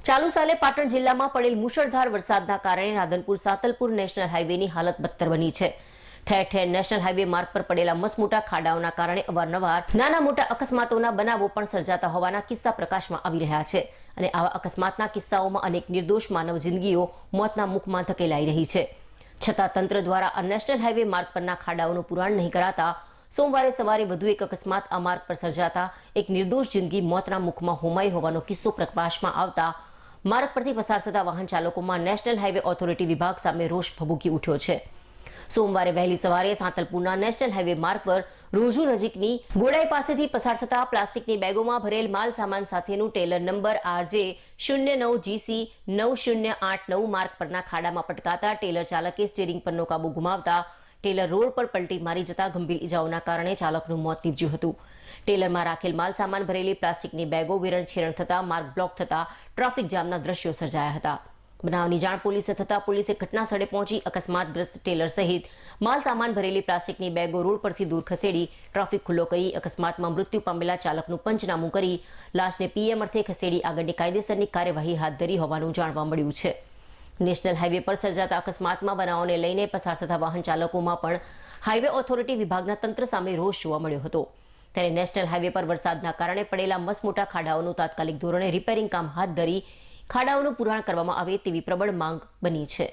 ચાલુ સાલે પાટણ જિલ્લામાં પડેલ મુશળધાર વરસાદના કારણે રાધનપુર સાતલપુર નેશનલ હાઈવેની હાલત બદતર બની છે। ઠેર ઠેર નેશનલ હાઈવે માર્ગ પર પડેલા મસમોટા ખાડાઓના કારણે અવારનવાર નાના મોટા અકસ્માતોના બનાવો પણ સર્જાતા હોવાના કિસ્સા પ્રકાશમાં આવી રહ્યા છે અને આવા અકસ્માતના કિસ્સાઓમાં અનેક નિર્દોષ માનવ જિંદગીઓ મોતના મુખમાં ધકેલાઈ રહી છે। છતાં તંત્ર દ્વારા આ નેશનલ હાઈવે માર્ગ પરના ખાડાઓનું પુરાણ નહીં કરાતા સોમવારે સવારે વધુ એક અકસ્માત આ માર્ગ પર સર્જાતા એક નિર્દોષ જિંદગી મોતના મુખમાં હોમાઈ હોવાનો કિસ્સો પ્રકાશમાં આવતા માર્ગ પરથી પસાર થતા વાહન ચાલકોમાં નેશનલ હાઈવે ઓથોરિટી વિભાગ સામે રોષ ભભૂકી ઉઠ્યો છે। સોમવારે વહેલી સવારે સાંતલપુરના નેશનલ હાઈવે માર્ગ પર રોજુ નજીકની ગોડાઈ પાસેથી પસાર થતા પ્લાસ્ટિકની બેગોમાં ભરેલ માલ સામાન સાથેનું ટેલર નંબર RJ09GC 9089 માર્ગ પરના ખાડામાં પટકાતા ટેલર ચાલકે સ્ટીયરિંગ પરનો કાબુ ગુમાવતા ટેલર રોડ પર પલટી મારી જતા ગંભીર ઇજાઓના કારણે ચાલકનું મોત નીપજ્યું હતું। ટેલરમાં રાખેલ માલ સામાન ભરેલી પ્લાસ્ટિકની બેગો વિરણછેરણ થતા માર્ગ બ્લોક થતા ટ્રાફિક જામના દ્રશ્યો સર્જાયા હતા। બનાવની જાણ પોલીસે થતા પોલીસે ઘટના સ્થળે પહોંચી અકસ્માતગ્રસ્ત ટેલર સહિત માલ સામાન ભરેલી પ્લાસ્ટિકની બેગો રોડ પરથી દૂર ખસેડી ટ્રાફિક ખુલ્લો કરી અકસ્માતમાં મૃત્યુ પામેલા ચાલકનું પંચનામું કરી લાશને પીએમ અર્થે ખસેડી આગળની કાયદેસરની કાર્યવાહી હાથ ધરી હોવાનું જાણવા મળ્યું છે। નેશનલ હાઈવે પર સર્જાતા અકસ્માતમાં બનાવોને લઈને પસાર થતા વાહન ચાલકોમાં પણ હાઈવે ઓથોરિટી વિભાગના તંત્ર સામે રોષ જોવા મળ્યો હતો। ત્યારે નેશનલ હાઈવે પર વરસાદના કારણે પડેલા મસમોટા ખાડાઓનું તાત્કાલિક ધોરણે રિપેરિંગ કામ હાથ ધરી ખાડાઓનું પુરાણ કરવામાં આવે તેવી પ્રબળ માંગ બની છે।